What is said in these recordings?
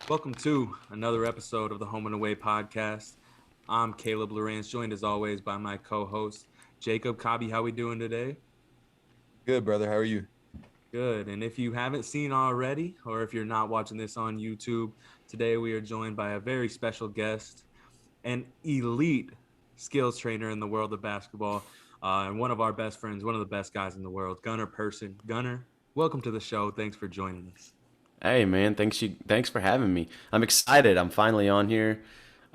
Welcome to another episode of the Home and Away podcast. I'm Caleb Lawrence, joined as always by my co-host Jacob Cobby. How we doing today? Good, brother. How are you? Good. And if you haven't seen already, or if you're not watching this on YouTube, today we are joined by a very special guest, an elite skills trainer in the world of basketball, and one of our best friends, one of the best guys in the world, Gunnar Person. Gunnar, welcome to the show. Thanks for joining us. Hey man, thanks for having me. I'm excited. I'm finally on here.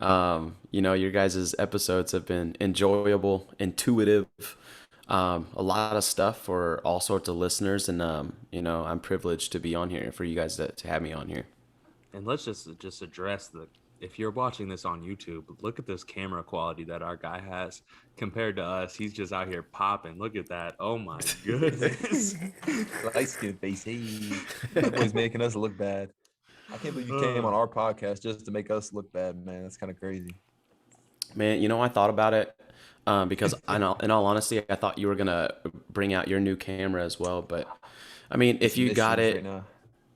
Your guys' episodes have been enjoyable, intuitive, a lot of stuff for all sorts of listeners, and I'm privileged to be on here for you guys to have me on here. And let's just address the if you're watching this on YouTube, look at this camera quality that our guy has compared to us. He's just out here popping. Look at that. Oh my goodness. Light skin face. Hey, that boy's making us look bad. I can't believe you came on our podcast just to make us look bad, man. That's kind of crazy. Man, I thought about it because in all honesty, I thought you were gonna bring out your new camera as well. But I mean, It's missions right now.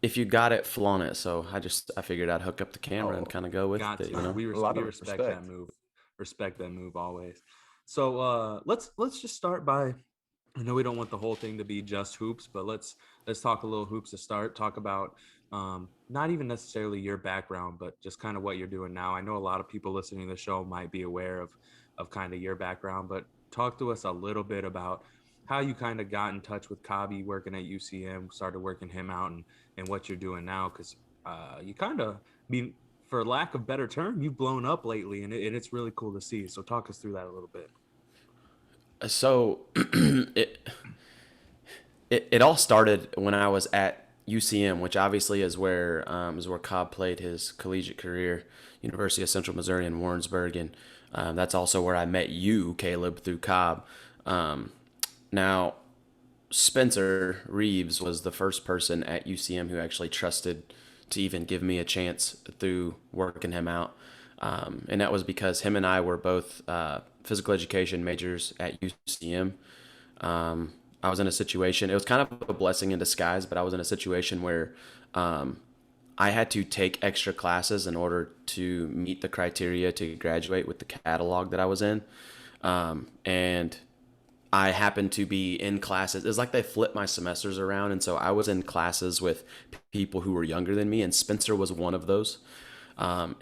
if you got it, flaunt it. So I figured I'd hook up the camera and Oh, kind of go with Got it. to. We a lot we of respect that respect. move. Respect that move always. So let's just start by I know we don't want the whole thing to be just hoops, but let's talk a little hoops to start. Talk about not even necessarily your background, but just kind of what you're doing now. I know a lot of people listening to the show might be aware of kind of your background, but talk to us a little bit about how you kind of got in touch with Kabi working at UCM, started working him out, and what you're doing now, because you kind of mean for lack of better term, you've blown up lately, and it's really cool to see. So talk us through that a little bit. So it it all started when I was at UCM, which obviously is where Cobb played his collegiate career, University of Central Missouri in Warrensburg, and that's also where I met you, Caleb, through Cobb. Um, Now, Spencer Reeves was the first person at UCM who actually trusted to even give me a chance through working him out. And that was because him and I were both physical education majors at UCM. I was in a situation, it was kind of a blessing in disguise, but I was in a situation where I had to take extra classes in order to meet the criteria to graduate with the catalog that I was in. And I happened to be in classes. It's like they flipped my semesters around, and so I was in classes with people who were younger than me, and Spencer was one of those. And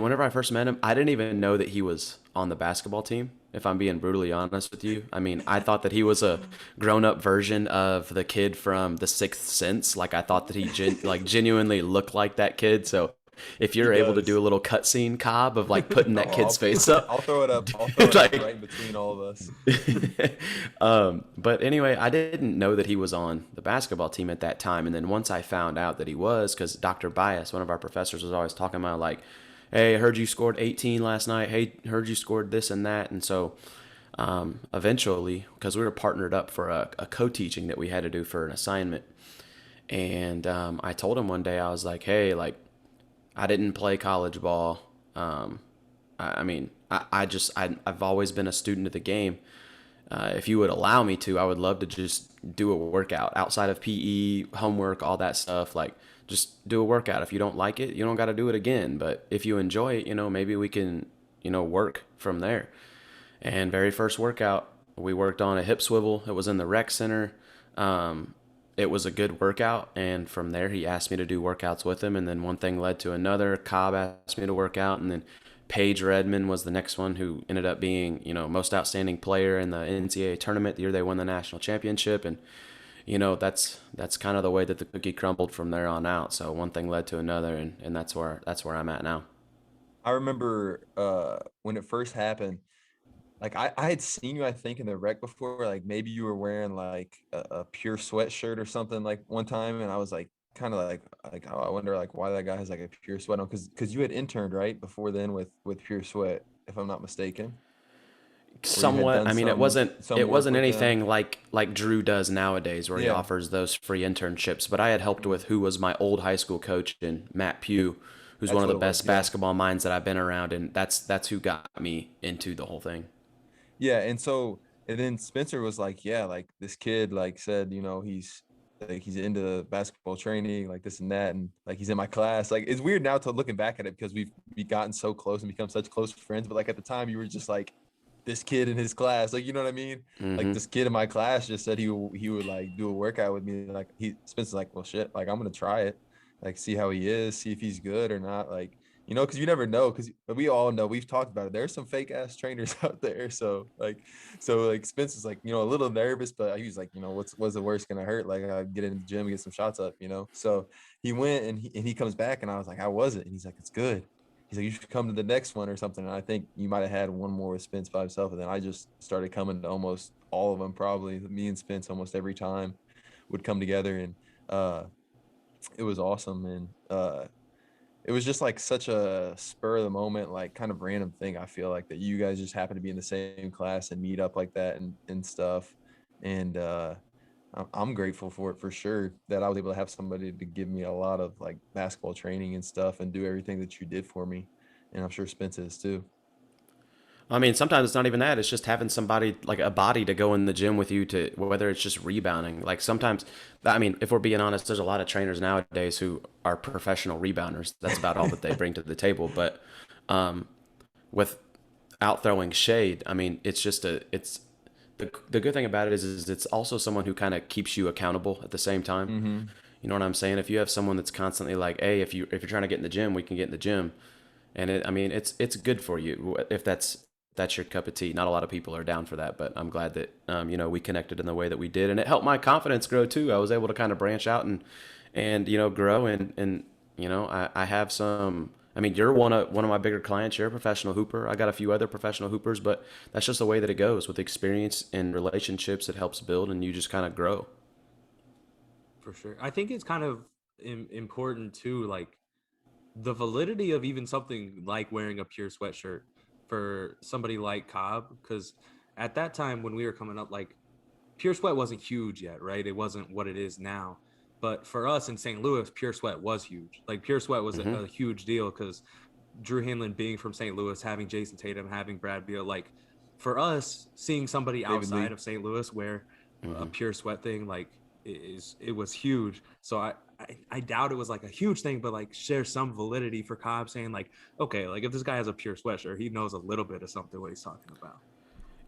whenever I first met him, I didn't even know that he was on the basketball team. If I'm being brutally honest with you, I mean, I thought that he was a grown-up version of the kid from The Sixth Sense. Like I thought that he genuinely looked like that kid. So if He you're able to do a does. little cutscene, Cobb, of like putting that Oh, kid's face up, I'll throw it up. I'll throw it up like right in between all of us. but anyway, I didn't know that he was on the basketball team at that time. And then once I found out that he was, because Dr. Bias, one of our professors, was always talking about like, "Hey, I heard you scored 18 last night. Hey, heard you scored this and that." And so eventually, because we were partnered up for a co-teaching that we had to do for an assignment, and I told him one day, I was like, "Hey, like, I didn't play college ball. I mean, I've always been a student of the game. If you would allow me to, I would love to just do a workout outside of PE, homework, all that stuff. Like, just do a workout. If you don't like it, you don't got to do it again. But if you enjoy it, maybe we can, work from there." And very first workout, we worked on a hip swivel. It was in the rec center. It was a good workout, and from there he asked me to do workouts with him, and then one thing led to another. Cobb asked me to work out, and then Paige Redmond was the next one, who ended up being, most outstanding player in the NCAA tournament the year they won the national championship. And that's kind of the way that the cookie crumbled from there on out. So one thing led to another, and that's where I'm at now. I remember when it first happened. Like I had seen you, I think, in the rec before. Like maybe you were wearing like a pure sweatshirt or something like one time, and I was like, kind of like, oh, I wonder like why that guy has like a pure sweat on, because you had interned right before then with Pure Sweat, if I'm not mistaken, or you had Somewhat. done I mean, some it work wasn't with them. anything like Drew does nowadays, where he Yeah. offers those free internships. But I had helped with who was my old high school coach, and Matt Pugh, who's one That's of what the it was. best Yeah. basketball minds that I've been around, and that's who got me into the whole thing. Yeah. And then Spencer was like, yeah, like this kid like said, he's like he's into basketball training, like this and that, and like he's in my class. Like it's weird now to looking back at it because we gotten so close and become such close friends. But like at the time, you were just like this kid in his class, like you know what I mean? Like Mm-hmm. this kid in my class just said he would like do a workout with me. Like Spencer's like, well, shit, like I'm gonna try it, like see how he is, see if he's good or not, like you know, because you never know. Because we all know we've talked about it. There's some fake ass trainers out there. So Spence is like, you know, a little nervous, but he was like, you know, what's the worst gonna hurt? Like I get in the gym, get some shots up, you know. So he went and he comes back and I was like, how was it? And he's like, it's good. He's like, you should come to the next one or something. And I think you might have had one more with Spence by himself. And then I just started coming to almost all of them, probably. Me and Spence almost every time would come together and uh it was awesome. And it was just like such a spur of the moment, like kind of random thing. I feel like that you guys just happen to be in the same class and meet up like that and stuff. And I'm grateful for it for sure that I was able to have somebody to give me a lot of like basketball training and stuff and do everything that you did for me. And I'm sure Spence is too. I mean, sometimes it's not even that. It's just having somebody like a body to go in the gym with you to whether it's just rebounding. Like sometimes, I mean, if we're being honest, there's a lot of trainers nowadays who are professional rebounders. That's about all that they bring to the table. But um, without throwing shade, I mean, it's just it's the good thing about it is it's also someone who kind of keeps you accountable at the same time. Mm-hmm. You know what I'm saying? If you have someone that's constantly like, hey, if you're trying to get in the gym, we can get in the gym, and I mean, it's good for you if that's your cup of tea. Not a lot of people are down for that, but I'm glad that we connected in the way that we did, and it helped my confidence grow too. I was able to kind of branch out and grow, and I have some. I mean, you're one of my bigger clients. You're a professional hooper. I got a few other professional hoopers, but that's just the way that it goes with experience and relationships. It helps build, and you just kind of grow. For sure. I think it's kind of important too, like the validity of even something like wearing a pure sweatshirt for somebody like Cobb, because at that time when we were coming up, like Pure Sweat wasn't huge yet, right? It wasn't what it is now. But for us in St. Louis, Pure Sweat was huge. Like Pure Sweat was Hmm. a huge deal because Drew Hanlon being from St. Louis, having Jason Tatum, having Brad Beal, like for us, seeing somebody David outside Lee. of St. Louis wear a Hmm. Pure Sweat thing, like it was huge. So I doubt it was like a huge thing, but like share some validity for Cobb saying like, okay, like if this guy has a Pure Sweatshirt, he knows a little bit of something what he's talking about.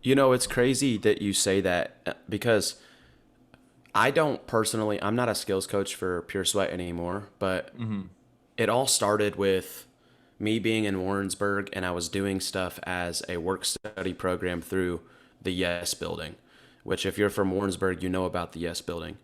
It's crazy that you say that because I don't personally, I'm not a skills coach for Pure Sweat anymore, but Mm-hmm. it all started with me being in Warrensburg and I was doing stuff as a work study program through the Yes Building, which if you're from Warrensburg, you know about the Yes Building.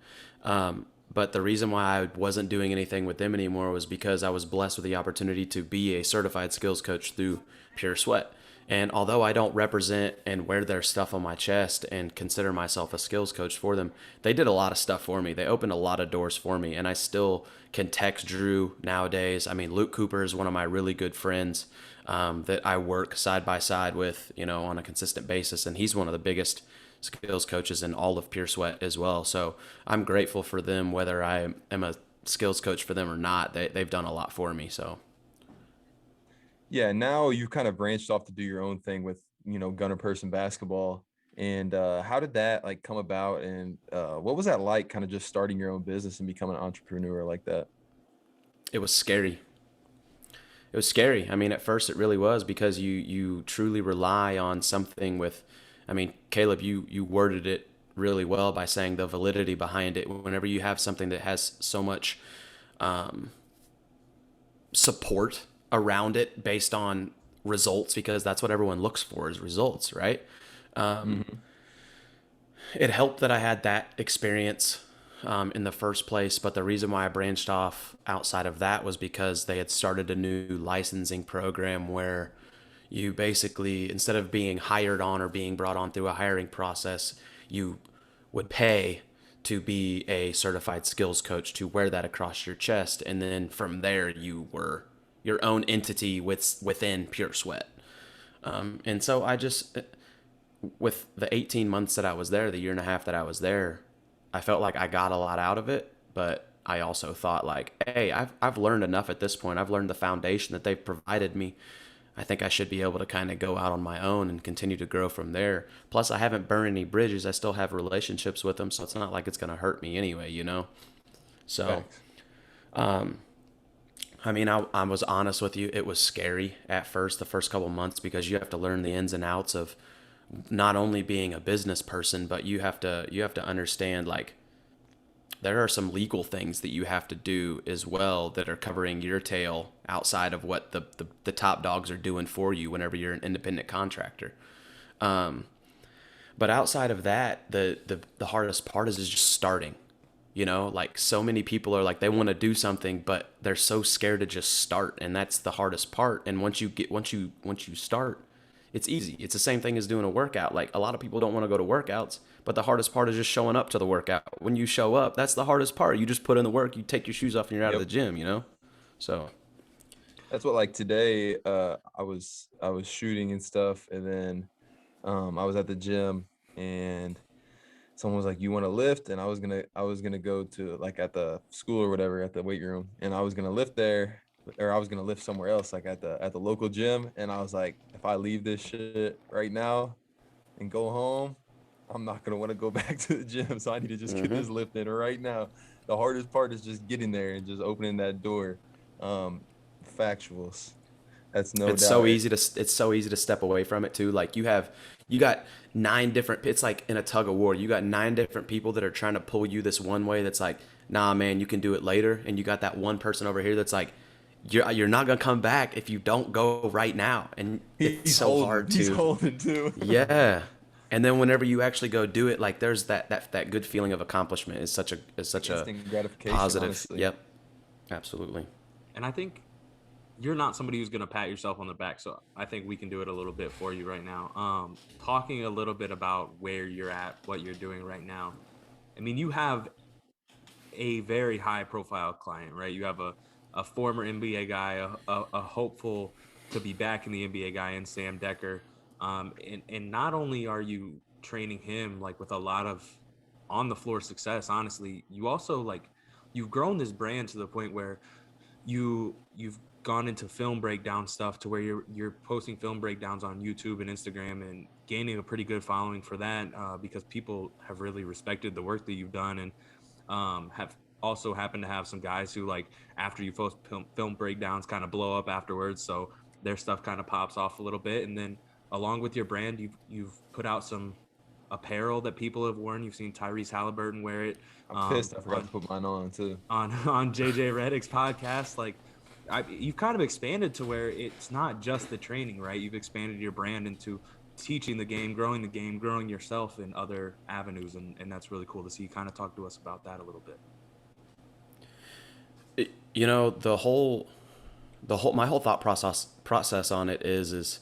But the reason why I wasn't doing anything with them anymore was because I was blessed with the opportunity to be a certified skills coach through Pure Sweat. And although I don't represent and wear their stuff on my chest and consider myself a skills coach for them, they did a lot of stuff for me. They opened a lot of doors for me, and I still can text Drew nowadays. I mean, Luke Cooper is one of my really good friends that I work side by side with, on a consistent basis, and he's one of the biggest skills coaches in all of Pure Sweat as well. So I'm grateful for them, whether I am a skills coach for them or not. They've done a lot for me. So Yeah, now you kind of branched off to do your own thing with, you know, Gunnar Person basketball. And how did that like come about? And what was that like kind of just starting your own business and becoming an entrepreneur like that? it was scary. It was scary. I mean, at first it really was because you truly rely on something with. I mean, Caleb, you worded it really well by saying the validity behind it. Whenever you have something that has so much support around it based on results, because that's what everyone looks for is results, right? Mm-hmm. It helped that I had that experience in the first place, but the reason why I branched off outside of that was because they had started a new licensing program where you basically, instead of being hired on or being brought on through a hiring process, you would pay to be a certified skills coach to wear that across your chest, and then from there you were your own entity within Pure Sweat. And so I just, with the 18 months that I was there, the year and a half that I was there, I felt like I got a lot out of it, but I also thought like, hey, I've learned enough at this point. I've learned the foundation that they've provided me. I think I should be able to kind of go out on my own and continue to grow from there. Plus, I haven't burned any bridges. I still have relationships with them, so it's not like it's going to hurt me anyway, you know? So, Facts. I mean, I was honest with you. It was scary at first, the first couple months, because you have to learn the ins and outs of not only being a business person, but you have to understand, like, there are some legal things that you have to do as well that are covering your tail outside of what the top dogs are doing for you whenever you're an independent contractor. But outside of that, the hardest part is just starting. You know, like so many people are like they want to do something, but they're so scared to just start, and that's the hardest part. And once you start, it's easy. It's the same thing as doing a workout. Like a lot of people don't want to go to workouts, but the hardest part is just showing up to the workout. When you show up, that's the hardest part. You just put in the work, you take your shoes off, and you're out of Yep. the gym. You know, so That's what like today I was shooting and stuff, and then I was at the gym and someone was like, "You want to lift?" And I was gonna go to like at the school or whatever at the weight room, and I was gonna lift there, or I was gonna lift somewhere else, like at the local gym. And I was like, if I leave this shit right now and go home, I'm not gonna want to go back to the gym. So I need to just get hmm this lift in right now. The hardest part is just getting there and just opening that door. Um, Factuals. That's no it's doubt. so easy to step away from it too. Like you got nine different. It's like in a tug of war. You got nine different people that are trying to pull you this one way. That's like, nah, man, you can do it later. And you got that one person over here that's like, you're not gonna come back if you don't go right now. And it's He's so holding. hard He's to, holding too. yeah. And then whenever you actually go do it, like there's that good feeling of accomplishment is such a Instant gratification, positive. honestly. Yep, absolutely. And I think you're not somebody who's going to pat yourself on the back. So I think we can do it a little bit for you right now. Talking a little bit about where you're at, what you're doing right now. I mean, you have a very high profile client, right? You have a former NBA guy, a hopeful to be back in the NBA guy in Sam Decker. And not only are you training him like with a lot of on the floor success, honestly, you also like you've grown this brand to the point where you've gone into film breakdown stuff to where you're posting film breakdowns on YouTube and Instagram and gaining a pretty good following for that because people have really respected the work that you've done and have also happened to have some guys who like after you post film breakdowns kind of blow up afterwards, so their stuff kind of pops off a little bit. And then along with your brand, you've put out some apparel that people have worn. You've seen Tyrese Halliburton wear it I'm pissed. I forgot on to put mine on too. on JJ Redick's podcast. Like you've kind of expanded to where it's not just the training, right? You've expanded your brand into teaching the game, growing yourself in other avenues. And that's really cool to see. Kind of talk to us about that a little bit. You know, my whole thought process on it is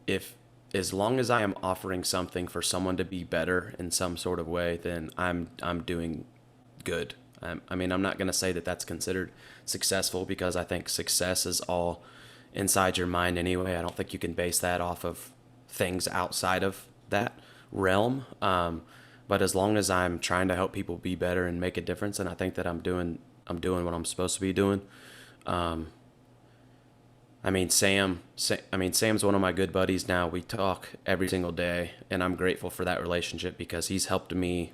if as long as I am offering something for someone to be better in some sort of way, then I'm doing good. I mean, I'm not going to say that that's considered successful because I think success is all inside your mind anyway. I don't think you can base that off of things outside of that realm. But as long as I'm trying to help people be better and make a difference, and I think that I'm doing what I'm supposed to be doing. I mean, Sam's one of my good buddies now. We talk every single day, and I'm grateful for that relationship because he's helped me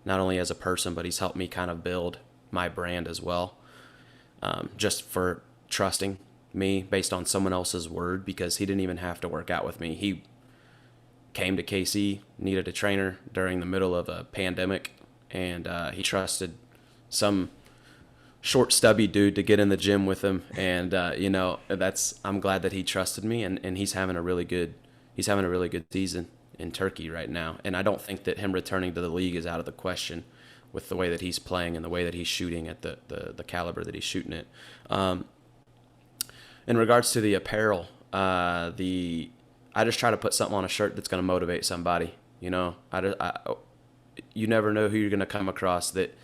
not only as a person, but he's helped me kind of build my brand as well. Just for trusting me based on someone else's word because he didn't even have to work out with me. He came to KC, needed a trainer during the middle of a pandemic, and he trusted some short stubby dude to get in the gym with him. And I'm glad that he trusted me, and he's having a really good season in Turkey right now. And I don't think that him returning to the league is out of the question with the way that he's playing and the way that he's shooting at the caliber that he's shooting at. In regards to the apparel, I just try to put something on a shirt that's going to motivate somebody. You know, you never know who you're going to come across that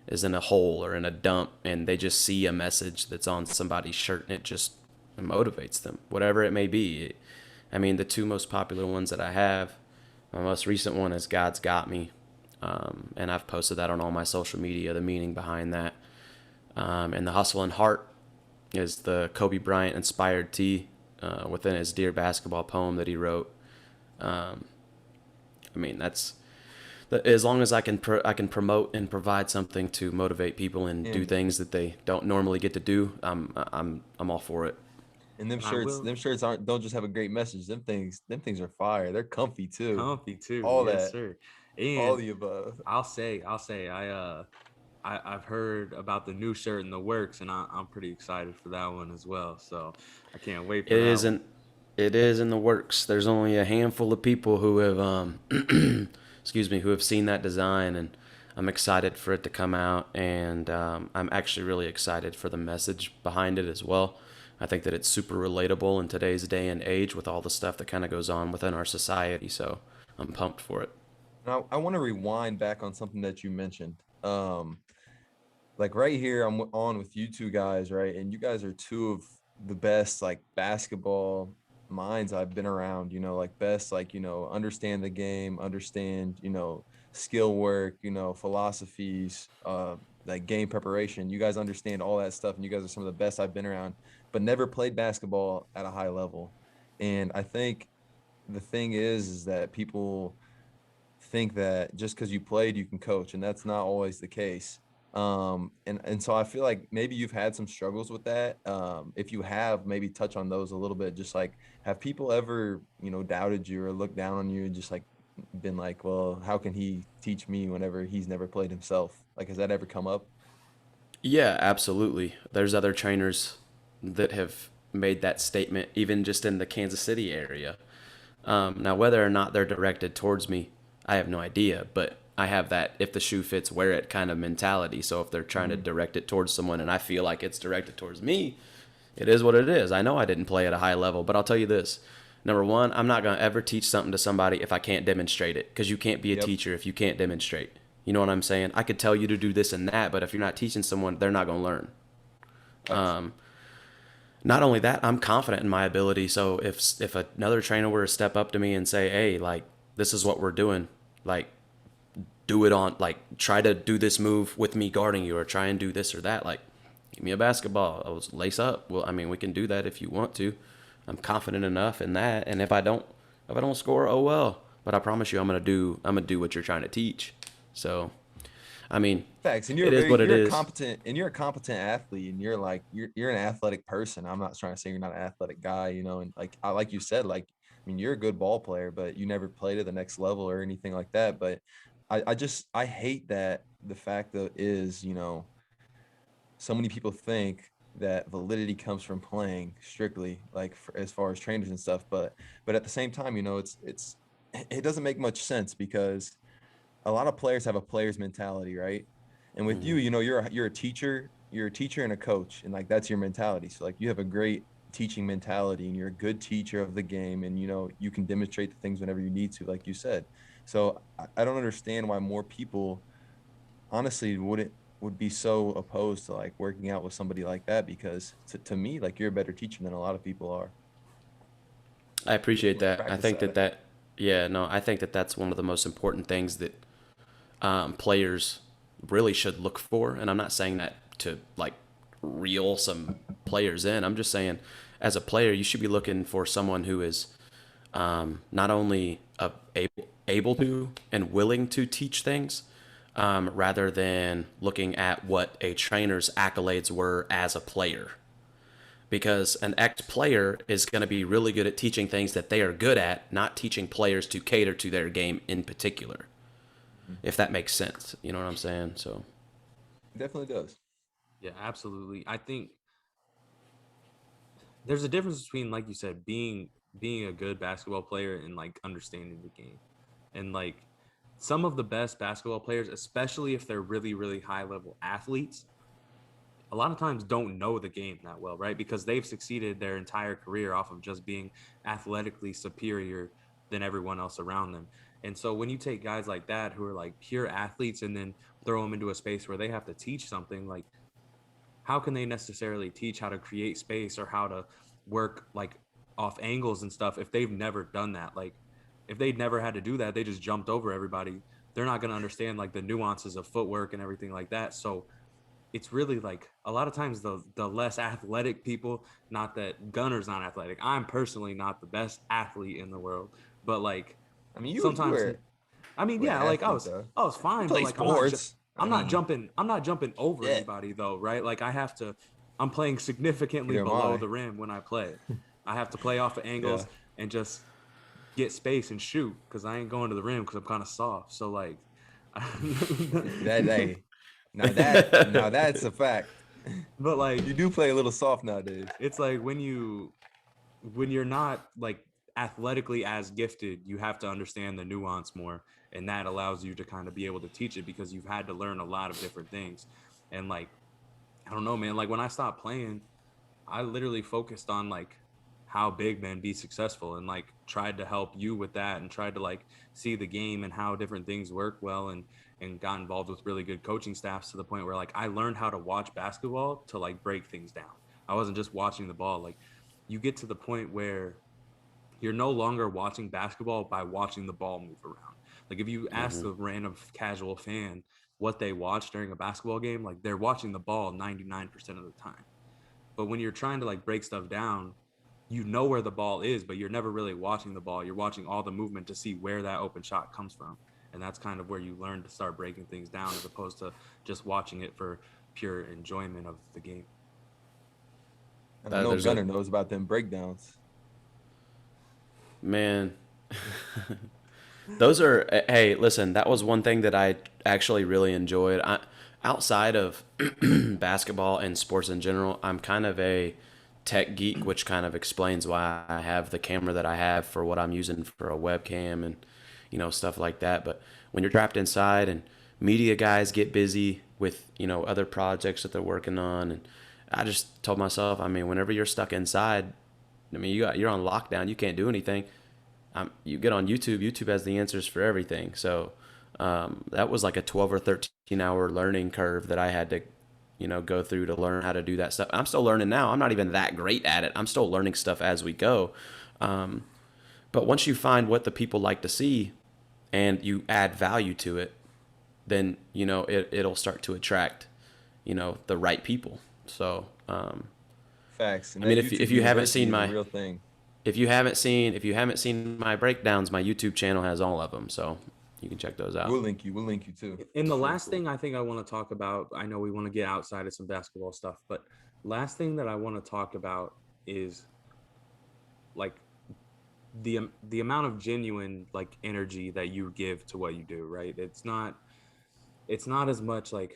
is in a hole or in a dump, and they just see a message that's on somebody's shirt, and it just motivates them, whatever it may be. I mean, the two most popular ones that I have, my most recent one is God's Got Me, and I've posted that on all my social media, the meaning behind that. And the Hustle and Heart is the Kobe Bryant inspired tee within his Dear Basketball poem that he wrote. I mean, that's as long as I can promote and provide something to motivate people and do And things that they don't normally get to do. I'm all for it. and And I will them shirts aren't don't just have a great message. Them things are fire. They're comfy too. comfy too. All Yes, that, sir. all And the above. I'll say, I've heard about the new shirt in the works, and I'm pretty excited for that one as well. So I can't wait It for that one. isn't. It is in the works. There's only a handful of people who have, excuse me, who have seen that design, and I'm excited for it to come out. And I'm actually really excited for the message behind it as well. I think that it's super relatable in today's day and age with all the stuff that kind of goes on within our society. So I'm pumped for it. Now I want to rewind back on something that you mentioned. Like right here, on with you two guys, right? And you guys are two of the best like basketball minds I've been around, like best, like, understand the game, understand, skill work, philosophies, like game preparation. You guys understand all that stuff, and you guys are some of the best I've been around, but never played basketball at a high level. And I think the thing is that people think that just because you played you can coach, and that's not always the case. And so I feel like maybe you've had some struggles with that. If you have, maybe touch on those a little bit. Just like, have people ever, doubted you or looked down on you and just like been like, well, how can he teach me whenever he's never played himself? Like, has that ever come up? Yeah, absolutely. There's other trainers that have made that statement, even just in the Kansas City area. Now, whether or not they're directed towards me, I have no idea, but I have that if the shoe fits, wear it kind of mentality. So if they're trying to Mm-hmm. direct it towards someone and I feel like it's directed towards me, it is what it is. I know I didn't play at a high level, but I'll tell you this. Number one, I'm not going to ever teach something to somebody if I can't demonstrate it, because you can't be a Yep. teacher if you can't demonstrate. You know what I'm saying? I could tell you to do this and that, but if you're not teaching someone, they're not going to learn. Facts. Not only that, I'm confident in my ability. So if another trainer were to step up to me and say, "Hey, like this is what we're doing," like do it on, like try to do this move with me guarding you, or try and do this or that, like give me a basketball, I was lace up. Well, I mean, we can do that if you want to. I'm confident enough in that, and if I don't score, oh well. But I promise you, I'm gonna do what you're trying to teach. So, I mean, Facts. And it is what it you're a is. competent, and you're a competent athlete, and you're an athletic person. I'm not trying to say you're not an athletic guy, and like you said, like, I mean, you're a good ball player, but you never played at the next level or anything like that. But I hate that the fact that is, so many people think that validity comes from playing strictly, like as far as trainers and stuff. But at the same time, it doesn't make much sense because a lot of players have a player's mentality, right? And with you, Hmm. you're a teacher and a coach, and like that's your mentality. So like you have a great teaching mentality, and you're a good teacher of the game, and you can demonstrate the things whenever you need to, like you said. So I don't understand why more people honestly would be so opposed to like working out with somebody like that, because to me, like, you're a better teacher than a lot of people are. I Just appreciate from the that. I practice think side. yeah, no, I think that that's one of the most important things that players really should look for. And I'm not saying that to like reel some players in. I'm just saying, as a player, you should be looking for someone who is not only able to and willing to teach things, rather than looking at what a trainer's accolades were as a player. Because an ex player is going to be really good at teaching things that they are good at, not teaching players to cater to their game in particular, Mhm. if that makes sense. You know what I'm saying? So, It definitely does. Yeah, absolutely. I think there's a difference between, like you said, being a good basketball player and like understanding the game. And like some of the best basketball players, especially if they're really, really high level athletes, a lot of times don't know the game that well, right? Because they've succeeded their entire career off of just being athletically superior than everyone else around them. And so when you take guys like that who are like pure athletes and then throw them into a space where they have to teach something, like how can they necessarily teach how to create space or how to work like off angles and stuff if they've never done that? Like if they'd never had to do that, they just jumped over everybody. They're not going to understand like the nuances of footwork and everything like that. So it's really like a lot of times the less athletic people, not that Gunner's not athletic. I'm personally not the best athlete in the world, but like I mean, you sometimes were I mean, you were an yeah, like athlete though. I was You fine, but play like sports. I mean, I'm not jumping over yeah, anybody though, right? Like I'm playing significantly neither am below I. the rim when I play. I have to play off of Yeah. angles and just get space and shoot because I ain't going to the rim because I'm kind of soft. So like, That day. Now that's a fact. but like You do play a little soft nowadays. it's like when you're not like athletically as gifted, you have to understand the nuance more, and that allows you to kind of be able to teach it because you've had to learn a lot of different things. And like I don't know, man, like when I stopped playing, I literally focused on like how big men be successful and like tried to help you with that and tried to like see the game and how different things work well and got involved with really good coaching staffs to the point where like I learned how to watch basketball to like break things down. I wasn't just watching the ball. Like you get to the point where you're no longer watching basketball by watching the ball move around. Like if you ask Hmm. the random casual fan what they watch during a basketball game, like they're watching the ball 99% of the time. But when you're trying to like break stuff down, you know where the ball is, but you're never really watching the ball. You're watching all the movement to see where that open shot comes from. And that's kind of where you learn to start breaking things down as opposed to just watching it for pure enjoyment of the game. And I That know there's a Gunner knows about them breakdowns. man. Those are hey, listen, that was one thing that I actually really enjoyed. Outside of basketball and sports in general, I'm kind of a tech geek, which kind of explains why I have the camera that I have for what I'm using for a webcam and stuff like that. But when you're trapped inside and media guys get busy with other projects that they're working on, and I just told myself, I mean, whenever you're stuck inside, I mean, you're on lockdown, you can't do anything. You get on YouTube. YouTube has the answers for everything. So that was like a 12 or 13-hour learning curve that I had to, go through to learn how to do that stuff. I'm still learning now. I'm not even that great at it. I'm still learning stuff as we go. Um, but once you find what the people like to see and you add value to it, then it'll start to attract the right people. So Facts. And I mean, that if YouTube you haven't University seen is a my real thing. if you haven't seen my breakdowns, my YouTube channel has all of them, so you can check those out. We'll link you. We'll link you too. And the It's really last cool. thing I think I want to talk about, I know we want to get outside of some basketball stuff, but last thing that I want to talk about is like the amount of genuine like energy that you give to what you do, right? It's not as much like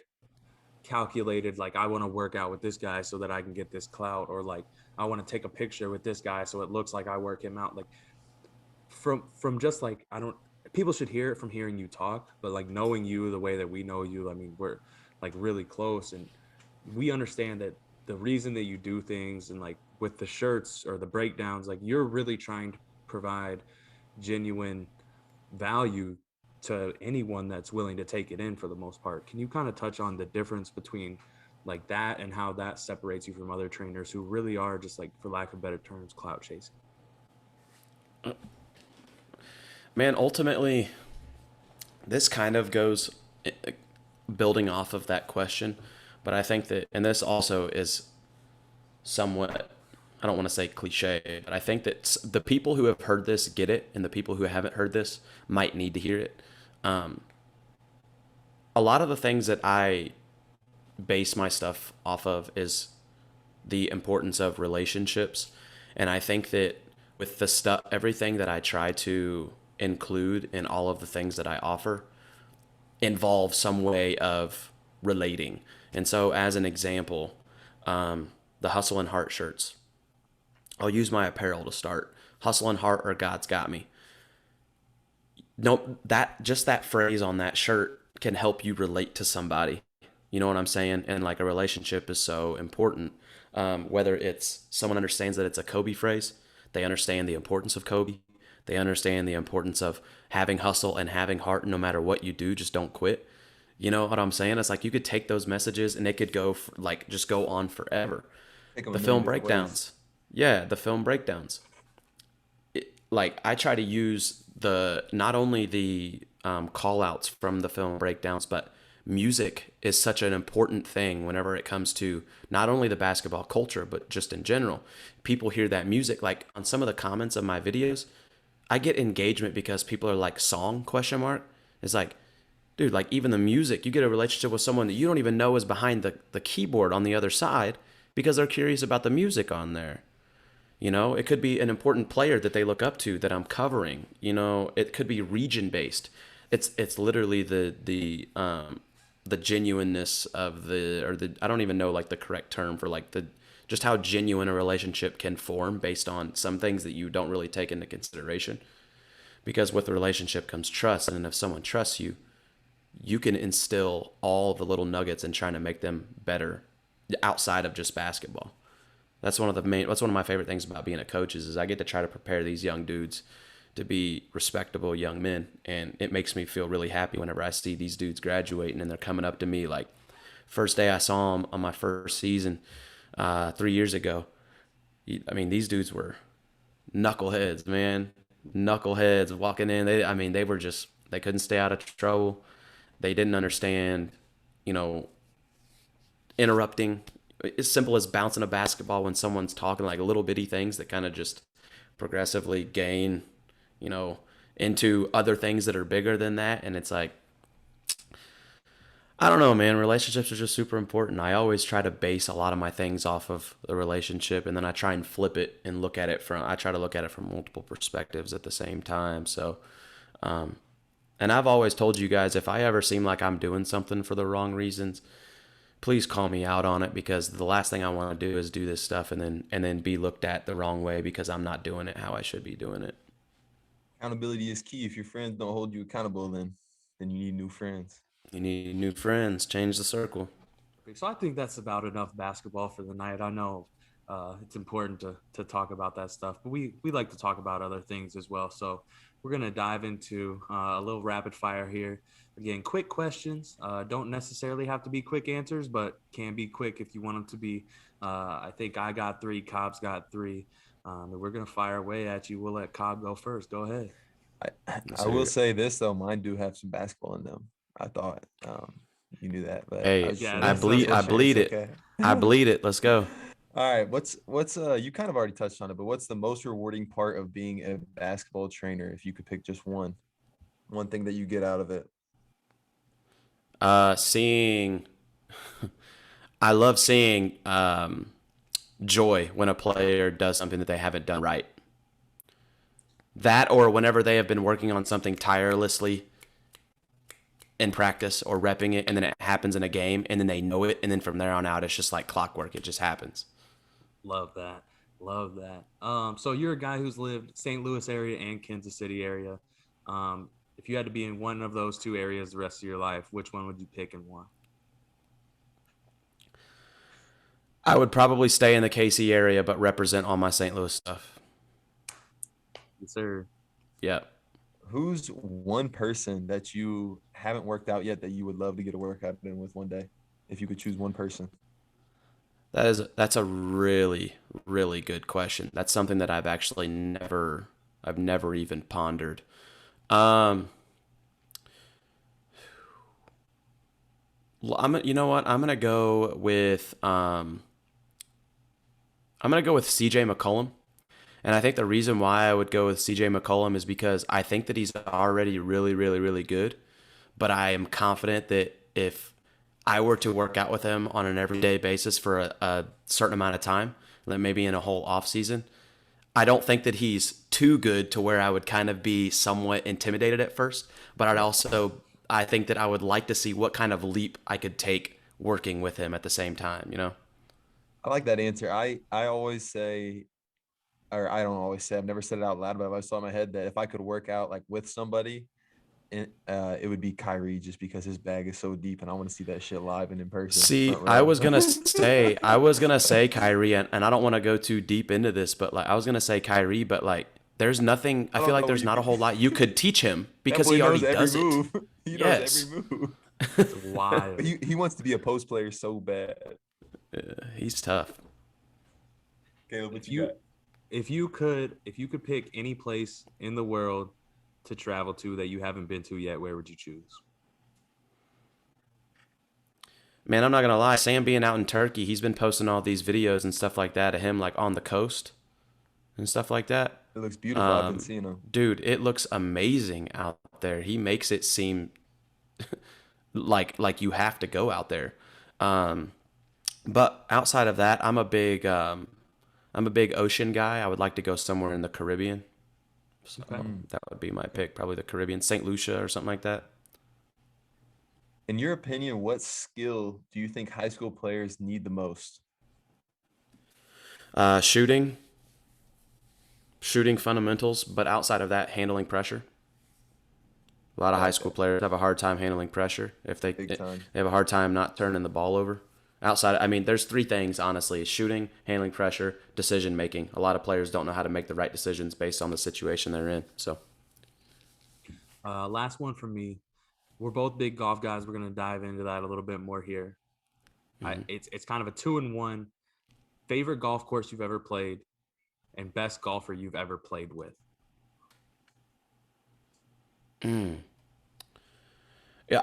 calculated like I want to work out with this guy so that I can get this clout or like I want to take a picture with this guy so it looks like I work him out. Like from just like I don't people should hear it from hearing you talk, but like knowing you the way that we know you, I mean, we're like really close and we understand that the reason that you do things and like with the shirts or the breakdowns, like you're really trying to provide genuine value to anyone that's willing to take it in for the most part. Can you kind of touch on the difference between like that and how that separates you from other trainers who really are just like, for lack of better terms, clout chasing? Man, ultimately, this kind of goes building off of that question, but I think that, and this also is somewhat, I don't want to say cliche, but I think that the people who have heard this get it, and the people who haven't heard this might need to hear it. Um, a lot of the things that I base my stuff off of is the importance of relationships. And I think that with the stuff, everything that I try to include in all of the things that I offer involves some way of relating. And so, as an example, the Hustle and Heart shirts. I'll use my apparel to start. Hustle and Heart or God's Got Me. No, that just that phrase on that shirt can help you relate to somebody. You know what I'm saying? And like a relationship is so important. Whether it's someone understands that it's a Kobe phrase, they understand the importance of Kobe. They understand the importance of having hustle and having heart no matter what you do, just don't quit. You know what I'm saying? It's like you could take those messages and it could go for, like just go on forever. Take them The a million film different ways. breakdowns. Yeah, the film breakdowns. Like I try to use the not only the call outs from the film breakdowns, but music is such an important thing whenever it comes to not only the basketball culture, but just in general. People hear that music, like on some of the comments of my videos, I get engagement because people are like, song question mark. It's like, dude, like even the music, you get a relationship with someone that you don't even know is behind the keyboard on the other side because they're curious about the music on there. You know, it could be an important player that they look up to that I'm covering. You know, it could be region based. It's literally the genuineness of the I don't even know like the correct term for like the just how genuine a relationship can form based on some things that you don't really take into consideration. Because with a relationship comes trust, and if someone trusts you, you can instill all the little nuggets in trying to make them better outside of just basketball. That's one of my favorite things about being a coach is I get to try to prepare these young dudes to be respectable young men, and it makes me feel really happy whenever I see these dudes graduating and they're coming up to me like first day I saw them on my first season 3 years ago. I mean, these dudes were knuckleheads, man, knuckleheads walking in. They were just they couldn't stay out of trouble. They didn't understand, you know, interrupting. As simple as bouncing a basketball when someone's talking, like little bitty things that kind of just progressively gain, you know, into other things that are bigger than that. And it's like, I don't know, man. Relationships are just super important. I always try to base a lot of my things off of the relationship, and then I try and flip it and look at it from. I try to look at it from multiple perspectives at the same time. So, and I've always told you guys, if I ever seem like I'm doing something for the wrong reasons, please call me out on it, because the last thing I want to do is do this stuff and then be looked at the wrong way because I'm not doing it how I should be doing it. Accountability is key. If your friends don't hold you accountable, then you need new friends. You need new friends, change the circle. So I think that's about enough basketball for the night. I know it's important to talk about that stuff, but we like to talk about other things as well. So we're gonna dive into a little rapid fire here. Again, quick questions. Don't necessarily have to be quick answers, but can be quick if you want them to be. I think I got three. Cobb's got three. And we're gonna fire away at you. We'll let Cobb go first. Go ahead. Yes, I will sir. say this though, mine do have some basketball in them. I thought you knew that, but I Hey, just Yeah, wanted I to that's make bleed. sure I okay. it's bleed it. okay. I bleed it. Let's go. All right, what's you kind of already touched on it, but what's the most rewarding part of being a basketball trainer if you could pick just one thing that you get out of it? Seeing. I love seeing joy when a player does something that they haven't done right. That, or whenever they have been working on something tirelessly in practice or repping it, and then it happens in a game, and then they know it, and then from there on out, it's just like clockwork. It just happens. Love that. Love that. So you're a guy who's lived St. Louis area and Kansas City area. If you had to be in one of those two areas the rest of your life, which one would you pick and why? I would probably stay in the KC area, but represent all my St. Louis stuff. Yes, sir. Yeah. Who's one person that you haven't worked out yet that you would love to get a workout in with one day, if you could choose one person? That's a really really good question. That's something that I've never even pondered. Um, you know what? I'm gonna go with CJ McCollum. And I think the reason why I would go with CJ McCollum is because I think that he's already really, really, really good. But I am confident that if I were to work out with him on an everyday basis for a certain amount of time, like maybe in a whole off season, I don't think that he's too good to where I would kind of be somewhat intimidated at first. But I think that I would like to see what kind of leap I could take working with him at the same time, you know? I like that answer. I always say, or I don't always say, I've never said it out loud, but I've always thought in my head that if I could work out like with somebody, it would be Kyrie, just because his bag is so deep, and I want to see that shit live and in person, See, front row. I was gonna say Kyrie, and I don't want to go too deep into this, but like I was gonna say Kyrie, but like there's nothing. I I feel don't like know what there's you not a could. whole lot you could teach him That because boy he already knows every does it. move. He knows every Yes, move. That's But wild. he wants to be a post player so bad. he's tough. Caleb, what If you got? you if you could pick any place in the world to travel to that you haven't been to yet, where would you choose? Man, I'm not gonna lie. Sam being out in Turkey, he's been posting all these videos and stuff like that of him like on the coast and stuff like that. It looks beautiful. I've been seeing them. Dude, it looks amazing out there. He makes it seem like you have to go out there. Um, but outside of that, I'm a big ocean guy. I would like to go somewhere in the Caribbean. So Okay. that would be my pick, probably the Caribbean, St. Lucia or something like that. In your opinion, what skill do you think high school players need the most? Shooting, shooting fundamentals, but outside of that, handling pressure. A lot of high school Okay, players have a hard time handling pressure. big time. They have a hard time not turning the ball over. Outside, I mean, there's three things honestly: shooting, handling pressure, decision making. A lot of players don't know how to make the right decisions based on the situation they're in. So, Last one from me. We're both big golf guys. We're gonna dive into that a little bit more here. It's kind of a 2-in-1. Favorite golf course you've ever played, and best golfer you've ever played with. yeah,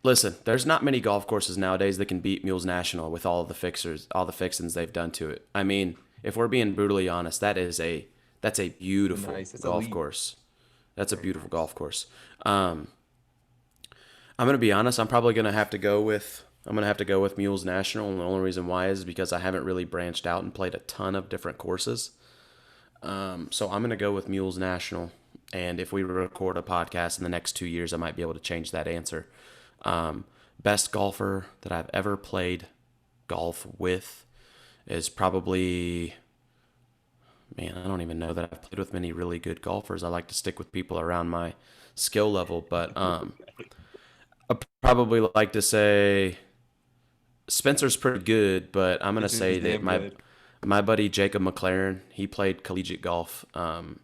listen, there's not many golf courses nowadays that can beat Mules National with all the fixings they've done to it. I mean, if we're being brutally honest, that's a beautiful Nice. It's golf elite. course. That's a Very beautiful nice. golf course. I'm gonna be honest. I'm probably gonna have to go with Mules National, and the only reason why is because I haven't really branched out and played a ton of different courses. So I'm gonna go with Mules National, and if we record a podcast in the next 2 years, I might be able to change that answer. Um, Best golfer that I've ever played golf with is probably, man, I don't even know that I've played with many really good golfers. I like to stick with people around my skill level, but I probably like to say Spencer's pretty good, but I'm gonna say He's that damn good. my buddy Jacob McLaren, he played collegiate golf.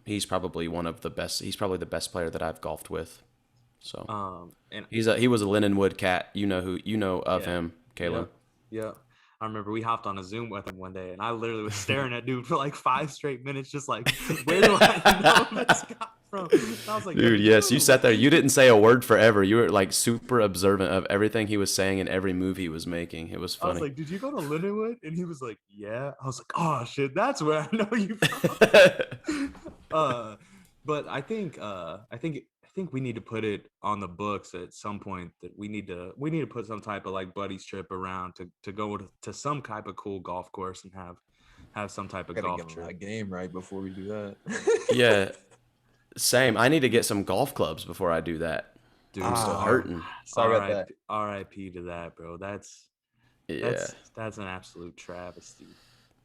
He's probably one of the best. He's probably the best player that I've golfed with. So And he was a Lindenwood cat. You know of yeah, him, Caleb. yep, yep. I remember we hopped on a Zoom with him one day, and I literally was staring at dude for like 5 straight minutes, just like, where do I know this guy from? And I was like, yo, Dude, did you yes, go you to sat there. You didn't say a word forever. You were like super observant of everything he was saying and every move he was making. It was I was funny. like, did you go to Lindenwood? And he was like, yeah. I was like, oh shit, that's where I know you from. uh, but I think we need to put it on the books at some point that we need to put some type of like buddies trip around to go to some type of cool golf course and have some type I of gotta golf get my trip. game right before we do that. Yeah, same. I need to get some golf clubs before I do that. I'm Dude, still Ah, hurting. sorry about that. RIP to that, bro. That's Yeah. that's an absolute travesty.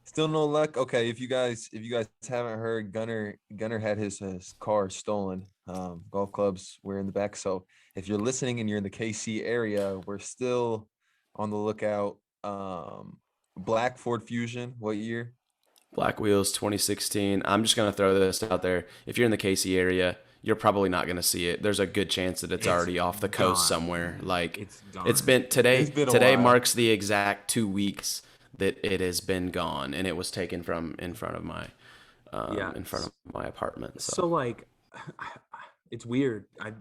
Still no luck. Okay, if you guys haven't heard, Gunnar had his car stolen. Golf clubs were in the back. So if you're listening and you're in the KC area, we're still on the lookout. Black Ford Fusion. What year? Black Wheels 2016. I'm just going to throw this out there. If you're in the Casey area, you're probably not going to see it. There's a good chance that it's It's already off the coast gone. somewhere. Like It's it's gone. been It's today been a today while. marks the exact 2 weeks that it has been gone and it was taken from Yeah. in front of my apartment. So So, like it's weird. I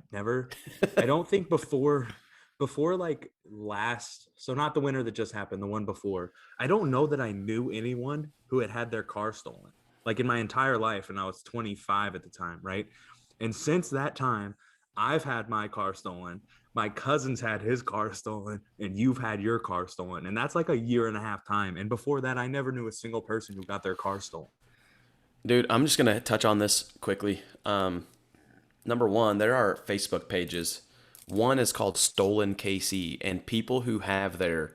don't think before like last, so not the winter that just happened, the one before. I don't know that I knew anyone who had had their car stolen. Like in my entire life, and I was 25 at the time, right? And since that time, I've had my car stolen. My cousin's had his car stolen, and you've had your car stolen. And that's like a year and a half time. And before that, I never knew a single person who got their car stolen. dude, I'm just going to touch on this quickly. Number one, there are Facebook pages. One is called Stolen KC, and people who have their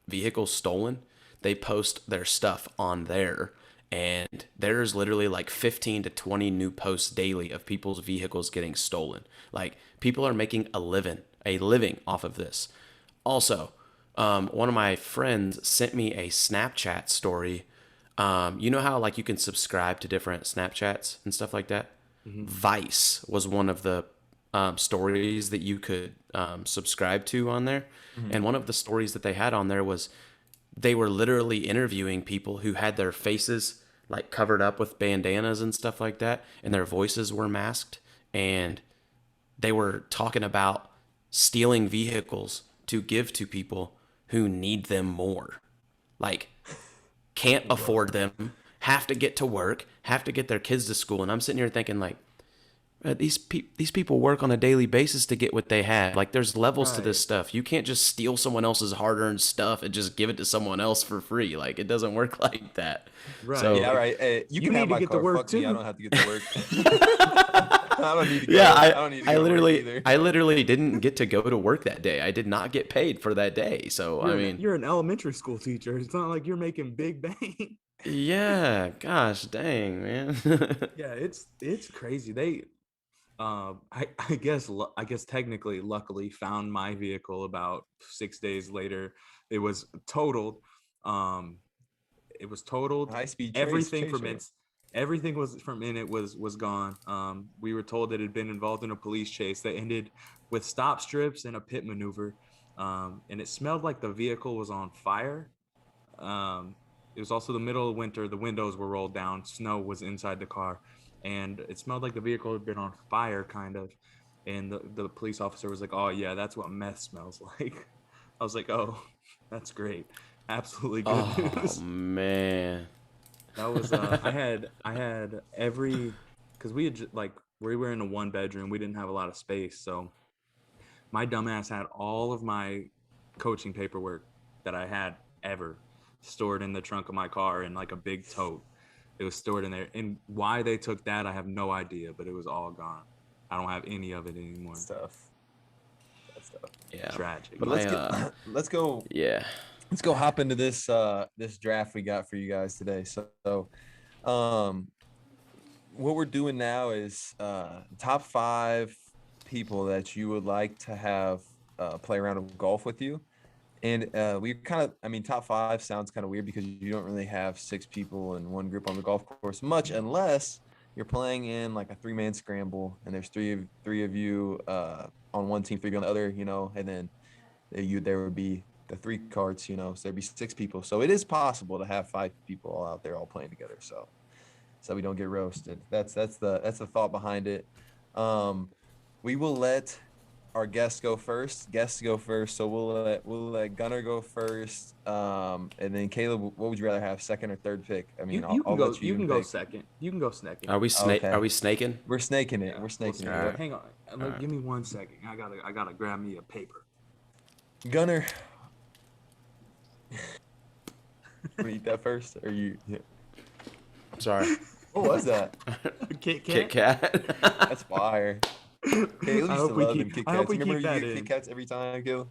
vehicles stolen, they post their stuff on there. And there's literally like 15 to 20 new posts daily of people's vehicles getting stolen. Like people are making a living off of this. Also, one of my friends sent me a Snapchat story. You know how like you can subscribe to different Snapchats and stuff like that? Mhm. Vice was one of the stories that you could subscribe to on there. Mhm. And one of the stories that they had on there was they were literally interviewing people who had their faces like covered up with bandanas and stuff like that, and their voices were masked. And they were talking about stealing vehicles to give to people who need them more. Like, can't afford them, have to get to work, have to get their kids to school. And I'm sitting here thinking, like, these people work on a daily basis to get what they have. Like, there's levels to this Right. stuff. You can't just steal someone else's hard-earned stuff and just give it to someone else for free. Like, it doesn't work like that. Right. So Yeah, Like, right. Hey, you you can have need to my get to car. work Fuck me. I too. don't have to get to work. I don't need to yeah, go. I don't need to I go to work literally either. I literally didn't get to go to work that day. I did not get paid for that day. So I mean, You're an elementary school teacher. It's not like you're making big bang. yeah, gosh dang, man. Yeah, it's crazy. They I guess technically luckily found my vehicle about 6 days later. It was totaled. Um it was totaled. High speed Everything from chaser. its everything was from in it was gone. We were told that it had been involved in a police chase that ended with stop strips and a pit maneuver. And it smelled like the vehicle was on fire. Um, it was also the middle of winter. The windows were rolled down. Snow was inside the car, and it smelled like the vehicle had been on fire, kind of. And the police officer was like, "Oh yeah, that's what meth smells like." I was like, "Oh, that's great, absolutely good Oh news." man. That was I had every because we had like we were in a one bedroom. We didn't have a lot of space, so my dumbass had all of my coaching paperwork that I had ever stored in the trunk of my car in like a big tote. It was stored in there. And why they took that, I have no idea, but it was all gone. I don't have any of it anymore. Stuff. That stuff. Yeah. Tragic. But My let's go yeah. hop into this draft we got for you guys today. So um what we're doing now is top 5 people that you would like to have play around of golf with you. And we kind of, I mean, top 5 sounds kind of weird because you don't really have 6 people in one group on the golf course much, unless you're playing in like a 3-man scramble and there's three of you on one team, 3 on the other, and then there would be the 3 cards, so there'd be 6 people. So it is possible to have 5 people all out there all playing together. So we don't get roasted. That's the thought behind it. We will let our guests go first. So we'll let Gunnar go first. And then Caleb, what would you rather have, second or third pick? I mean, You can I'll go let you you even can go pick. second. You can go second. Are Okay. we snaking? We're snaking it. Yeah, We're snaking it. All right. Hang on. All right. Give me 1 second. I gotta grab me a paper. Gunnar, want to eat that first, or you? Yeah. Sorry. What was that? Kit Kit Kat. Kat. That's fire. Caleb used to love them Kit I hope Kats. we You remember keep that you get Kit in. Kats every time, Caleb?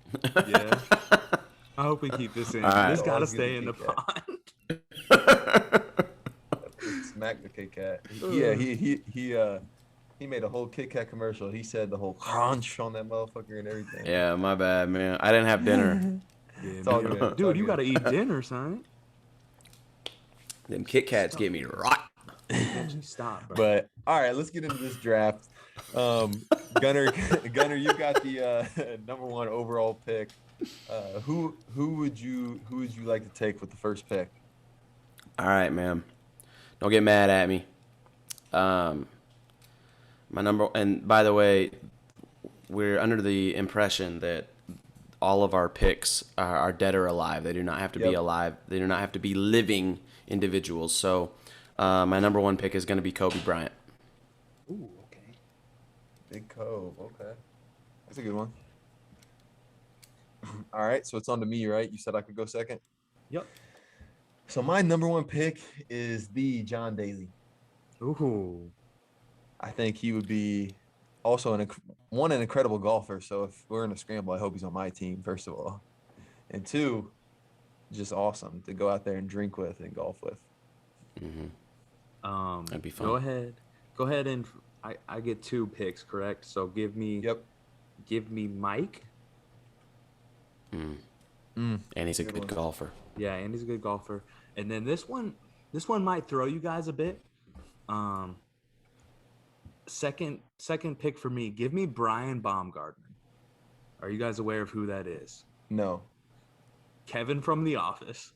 Yeah. I hope we keep this in. All right. This gotta Always get stay in the Kit Kat. pot. Smack the Kit Kat. Yeah, he made a whole Kit Kat commercial. He said the whole crunch on that motherfucker and everything. Yeah, my bad, man. I didn't have dinner. Yeah, It's all man. good. It's all Dude, you good. gotta eat dinner, son. Them Kit Kats get me right. Stop, bro. But all right, let's get into this draft. Gunnar, you got the number 1 overall pick. Who would you like to take with the first pick? All right, man. Don't get mad at me. My number, and by the way, we're under the impression that all of our picks are dead or alive. They do not have to be Yep. alive. They do not have to be living individuals. So, my number 1 pick is going to be Kobe Bryant. Ooh, okay. Big Cove. Okay, that's a good one. All right, so it's on to me, right? You said I could go second. Yep. So my number 1 pick is the John Daly. Ooh. I think he would be also an incredible golfer. So if we're in a scramble, I hope he's on my team, first of all. And 2, just awesome to go out there and drink with and golf with. That'd be fun. Go ahead and I get 2 picks, correct? So give me Mike. And he's a good golfer. Yeah, and he's a good golfer. And then this one might throw you guys a bit. Second pick for me. Give me Brian Baumgartner. Are you guys aware of who that is? No. Kevin from The Office.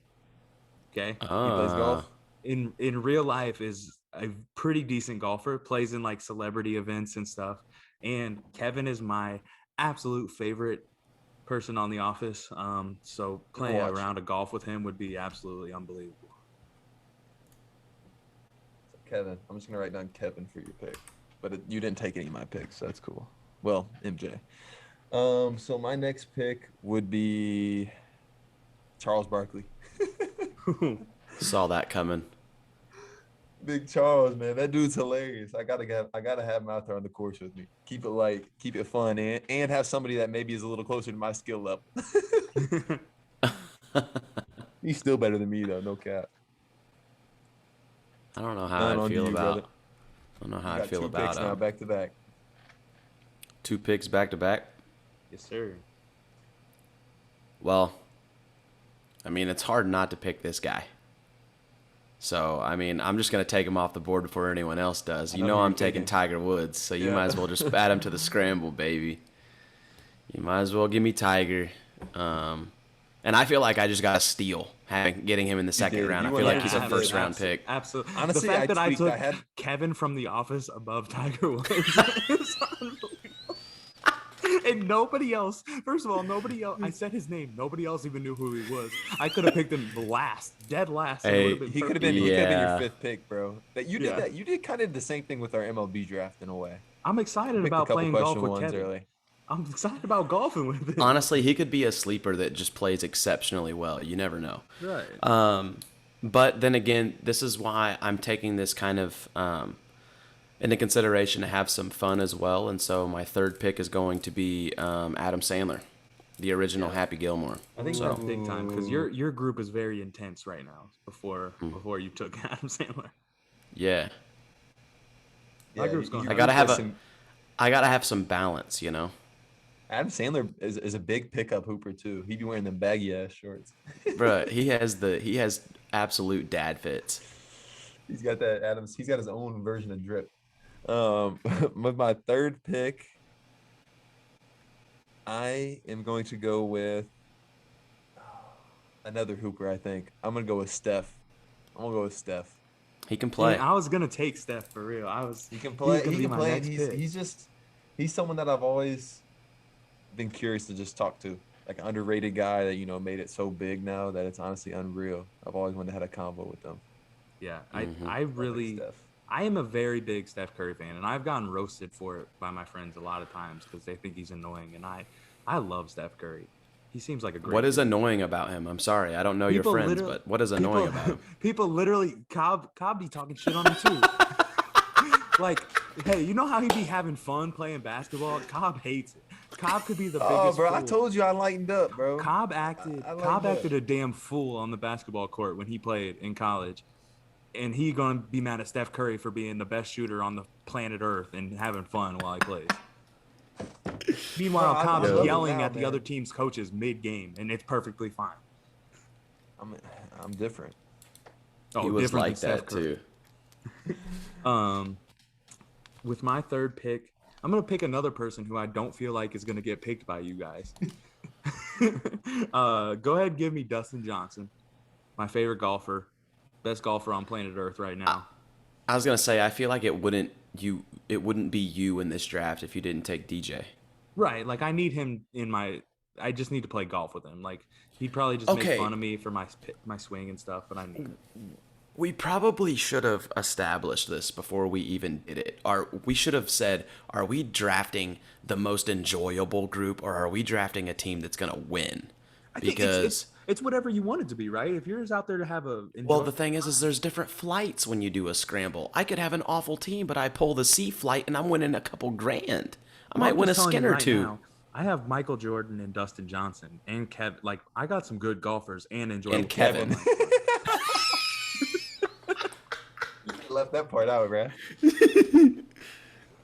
Okay. He plays golf. In real life is a pretty decent golfer, plays in like celebrity events and stuff. And Kevin is my absolute favorite Person on The Office. So playing a watch. round of golf with him would be absolutely unbelievable. So Kevin, I'm just gonna write down Kevin for your pick, but you didn't take any of my picks, so that's cool. Well, MJ. So my next pick would be Charles Barkley. Saw that coming. Big Charles, man, that dude's hilarious. I gotta have him out there on the course with me. Keep it light, keep it fun, and have somebody that maybe is a little closer to my skill level. He's still better than me though, no cap. I don't know how None I'd on feel you, about. brother. I don't know how You I'd got feel two about picks now, back to back. 2 picks back to back. Yes, sir. Well, I mean, it's hard not to pick this guy. So, I mean, I'm just going to take him off the board before anyone else does. You know know who I'm you're taking picking. Tiger Woods, so you Yeah. might as well just add him to the scramble, baby. You might as well give me Tiger. And I feel like I just got a steal getting him in the second did. round. You I feel like went he's a out. first-round pick. Absolutely. Honestly, the fact I that I tweaked. took I had- Kevin from The Office above Tiger Woods is unbelievable. And nobody else, first of all, nobody else, I said his name. Nobody else even knew who he was. I could have picked him last, dead last. and it Hey, would have been He could have perfect. been. He could have been your Yeah. 5th pick, bro. That you did Yeah. that. You did kind of the same thing with our MLB draft in a way. I'm excited Picked a about couple playing golf question with ones Kevin. early. I'm excited about golfing with him. Honestly, he could be a sleeper that just plays exceptionally well. You never know. Right. But then again, this is why I'm taking this kind of into consideration to have some fun as well. And so my third pick is going to be Adam Sandler, the original Happy Gilmore. I think so. that's big time because your group is very intense right now. Before you took Adam Sandler, Yeah, My group's going I gotta have some balance, you know. Adam Sandler is a big pickup hooper too. He'd be wearing them baggy ass shorts. Bruh, he has absolute dad fits. He's got that Adams. He's got his own version of drip. With my third pick, I am going to go with another hooper. I think I'm gonna go with Steph. He can play. I was gonna take Steph for real. He can play. He was gonna He be can my play. next pick. He's someone that I've always been curious to just talk to. Like an underrated guy that made it so big now that it's honestly unreal. I've always wanted to have a convo with them. Yeah, Mhm. I really, Steph. I am a very big Steph Curry fan, and I've gotten roasted for it by my friends a lot of times because they think he's annoying, and I love Steph Curry. He seems like a great. What is dude. annoying about him? I'm sorry, I don't know your People friends, literally- but what is annoying about him? People literally, Cobb be talking shit on him too. Like, hey, you know how he be having fun playing basketball? Cobb hates it. Cobb could be the biggest. Oh, bro, I fool. told you I lightened up, bro. Cobb acted. I like Cobb that. acted a damn fool on the basketball court when he played in college, and he gonna be mad at Steph Curry for being the best shooter on the planet Earth and having fun while he plays. Meanwhile, No, I Cobb's love it yelling now, at the man. other team's coaches mid-game, and it's perfectly fine. I'm different. Oh, He was different like than Steph that Curry. too. With my third pick, I'm gonna pick another person who I don't feel like is gonna get picked by you guys. Go ahead, and give me Dustin Johnson, my favorite golfer, best golfer on planet Earth right now. I was gonna say, I feel like it wouldn't be you in this draft if you didn't take DJ. Right, like I need him in my. I just need to play golf with him. Like he'd probably just Okay. make fun of me for my swing and stuff, but I need it. We probably should have established this before we even did it. We should have said, are we drafting the most enjoyable group, or are we drafting a team that's gonna win? I think it's whatever you want it to be, right? If you're just out there to have a Well, the thing is there's different flights when you do a scramble. I could have an awful team, but I pull the C flight and I'm winning a couple grand. I might win a skin or two. I have Michael Jordan and Dustin Johnson and Kevin. Like I got some good golfers and enjoyable. And Kevin. You left that part out, bro.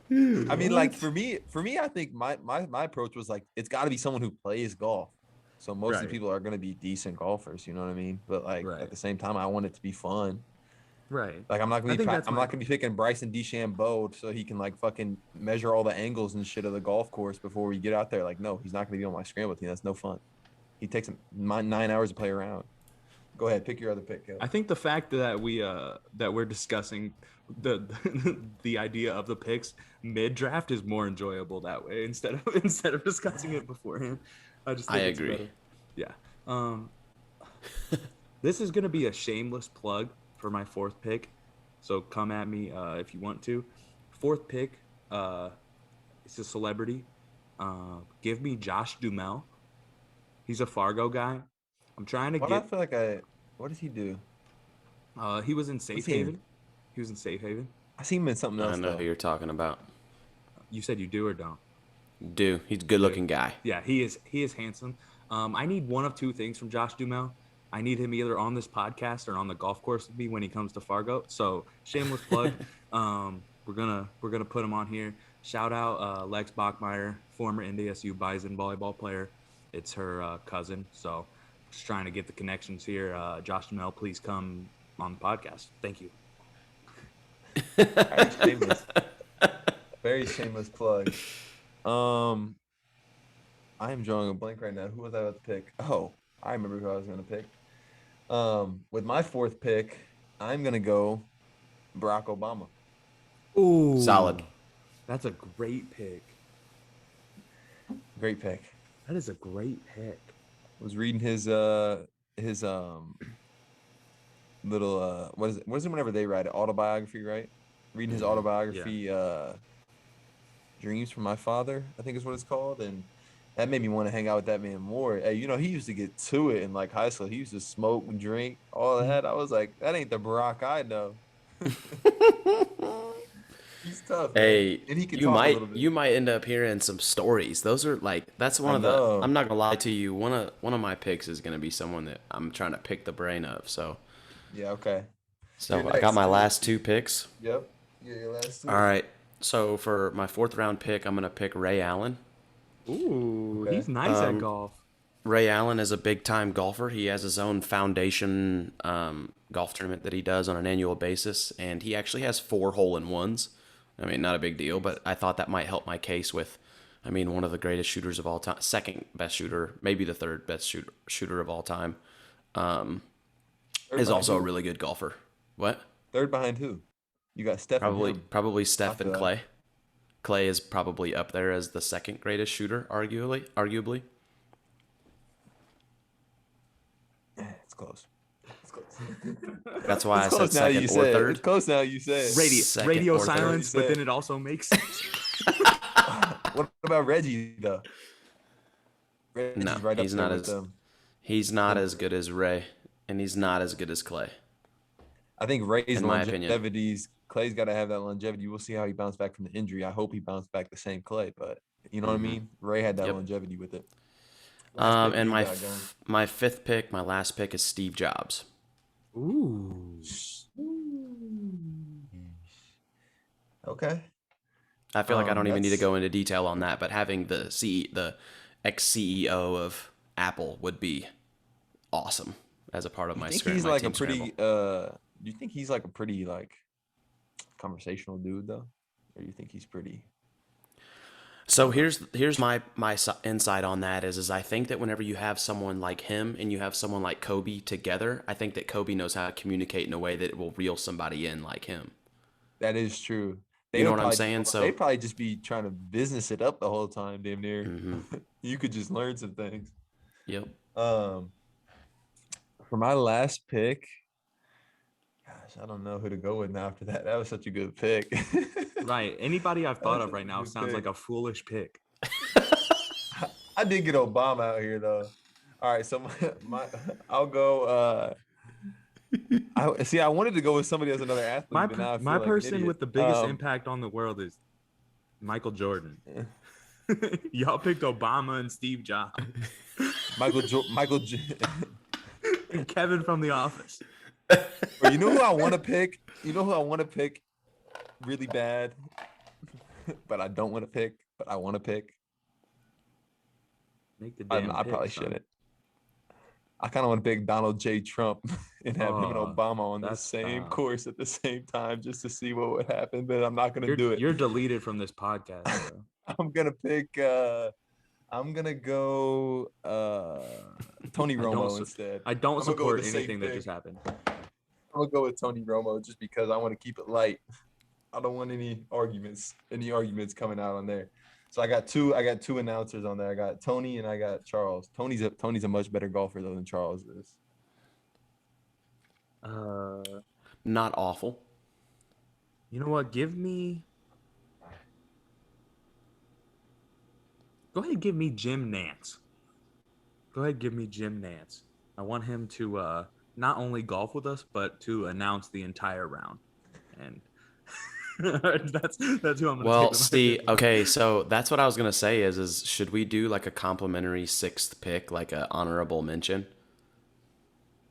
I mean, like for me, I think my approach was like it's got to be someone who plays golf. So most of the Right. people are going to be decent golfers, you know what I mean? But like Right. at the same time, I want it to be fun. Right. Like I'm not I going to think be that's I'm my- not going to be picking Bryson DeChambeau so he can like fucking measure all the angles and shit of the golf course before we get out there. Like no, he's not going to be on my scramble team. That's no fun. He takes 9 hours to play around. Go ahead, pick your other pick. Kevin. I think the fact that we're discussing the the idea of the picks mid draft is more enjoyable that way instead of discussing it beforehand. I just I think it's agree. better. Yeah. Um, this is gonna be a shameless plug for my fourth pick, so come at me if you want to. Fourth pick, it's a celebrity. Give me Josh Dumel. He's a Fargo guy. I'm trying to Why do I get. feel like what does he do? He was in What's Safe he in? Haven. He was in Safe Haven. I see him in something I else know who though. you're talking about. You said you do or don't. Do he's a You good do. looking guy. Yeah, he is. He is handsome. I need one of two things from Josh Dumel. I need him either on this podcast or on the golf course with me when he comes to Fargo. So shameless plug. We're gonna put him on here. Shout out Lex Bachmeyer, former NDSU Bison volleyball player. It's her cousin. So just trying to get the connections here. Josh Dumel, please come on the podcast. Thank you. Very shameless. Very shameless plug. Um, I am drawing a blank right now. Who was I about to pick? Oh, I remember who I was going to pick. With my fourth pick, I'm going to go Barack Obama. Solid. Ooh, that's a great pick. Great pick. That is a great pick. Was reading his little what is it whenever they write it? Autobiography, right? Reading his autobiography, Dreams from My Father, I think is what it's called. And that made me want to hang out with that man more. Hey, he used to get to it in like high school. He used to smoke and drink, all that. I was like, that ain't the Barack I know. He's tough, man. Hey, And he can you talk a might little bit. you might end up hearing some stories. Those are like that's one I of the. know. I'm not gonna lie to you. One of my picks is gonna be someone that I'm trying to pick the brain of. Yeah, okay. You're So I got next. my You're next. last two picks. Yep. Yeah, your last All two. right. So for my fourth round pick, I'm gonna pick Ray Allen. Ooh, Okay. he's nice at golf. Ray Allen is a big time golfer. He has his own foundation golf tournament that he does on an annual basis, and he actually has 4 hole-in-ones. I mean, not a big deal, but I thought that might help my case with, I mean, one of the greatest shooters of all time, second best shooter, maybe the third best shooter of all time, Third is behind also a who? really good golfer. What? Third behind who? You got Steph and him. Probably Steph After and that. Clay. Clay is probably up there as the second greatest shooter, arguably. It's close. It's close. That's why It's I said close now that second you or say it. third. It's close now you say it. Radio, Second radio or third. silence, You but said- then it also makes sense. What about Reggie though? Reggie's No, right up he's there not with as them. he's not as good as Ray, and he's not as good as Clay, I think Ray's in my opinion. longevity's Clay's got to have that longevity. We'll see how he bounced back from the injury. I hope he bounced back the same Clay, but you know what I mean? Ray had that Yep. longevity with it. Last pick, who And you my got going? my fifth pick, my last pick is Steve Jobs. Ooh. Okay. I feel like I don't even need to That's. go into detail on that, but having the ex CEO of Apple would be awesome as a part of You my think scrim, he's my like a team pretty? scramble. Do you think he's like a pretty like conversational dude though, or you think he's pretty? So here's my insight on that is I think that whenever you have someone like him and you have someone like Kobe together, I think that Kobe knows how to communicate in a way that will reel somebody in like him. That is true. You know Would what I'm probably saying? they'd So probably just be trying to business it up the whole time, damn near. mhm. You could just learn some things. Yep. Um, for my last pick, gosh, I don't know who to go with now after that. That was such a good pick. Right. Anybody I've That thought was of such right a now good sounds pick. like a foolish pick. I did get Obama out here though. All right, so I'll go. I see. I wanted to go with somebody as another athlete, but now I My feel like an person idiot. with the biggest impact on the world is Michael Jordan. Y'all picked Obama and Steve Jobs. Michael. And Kevin from The Office. Or you know who I want to pick? You know who I want to pick really bad, but I don't want to pick, but I want to pick. Make the damn I pick, probably son. shouldn't. I kind of want to pick Donald J. Trump and have him and Oh, Obama on the that's same tough. course at the same time just to see what would happen, but I'm not going to do it. You're deleted from this podcast, bro. I'm going to pick I'm going to go Tony Romo instead. I don't I'm gonna go with support the anything same that thing. just happened. I'm going to go with Tony Romo just because I want to keep it light. I don't want any arguments coming out on there. So I got two announcers on there. I got Tony and I got Charles. Tony's a much better golfer though than Charles is. Uh, Not awful. you know what? Go ahead, give me Jim Nance. Go ahead, give me Jim Nance. I want him to not only golf with us, but to announce the entire round. And that's who I'm gonna take Well, with my see, fifth. okay, so that's what I was gonna say is should we do like a complimentary sixth pick, like a honorable mention?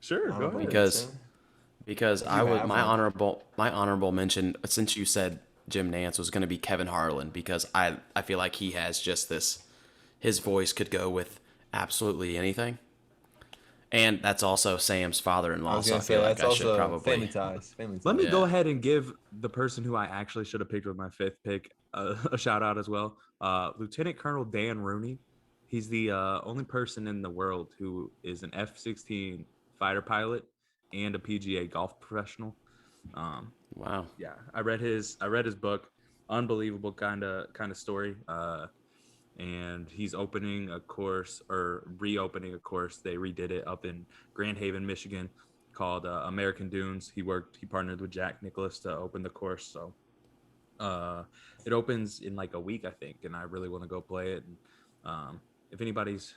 Sure, go Honorable ahead. Because mention. because If I you would have one. my honorable mention since you said Jim Nance was gonna be Kevin Harlan because I feel like he has just this his voice could go with absolutely anything. And that's also Sam's I father-in-law, was so gonna I feel say like that's I should also probably family ties. Family Let me ties. go yeah. ahead and give the person who I actually should have picked with my fifth pick a shout out as well. Lieutenant Colonel Dan Rooney. He's the only person in the world who is an F-16 fighter pilot and a PGA golf professional. Um, Wow. yeah, I read his book. Unbelievable kind of story. And he's opening a course or reopening a course. They redid it up in Grand Haven, Michigan, called American Dunes. He partnered with Jack Nicklaus to open the course. So uh, it opens in like a week, I think, and I really want to go play it. And if anybody's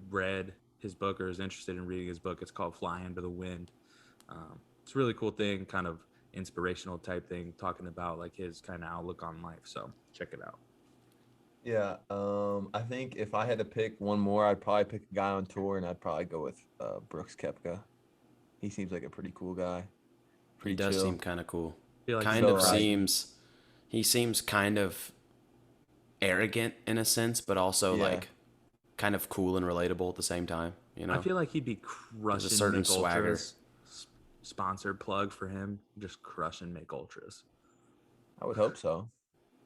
read his book or is interested in reading his book, it's called Fly Under the Wind. It's a really cool thing, kind of inspirational type thing, talking about like his kind of outlook on life. So check it out. Yeah. I think if I had to pick one more, I'd probably pick a guy on tour, and I'd probably go with Brooks Koepka. He seems like a pretty cool guy. He Pretty does seem chill. kind of cool. I feel like he's Kind So of like, depressing. seems he seems kind of arrogant in a sense, but also yeah, like kind of cool and relatable at the same time, you I know? feel like he'd be There's a crushing certain Mick swagger. Ultras. Sponsored plug for him, just crushing Mick Ultras. I would hope so.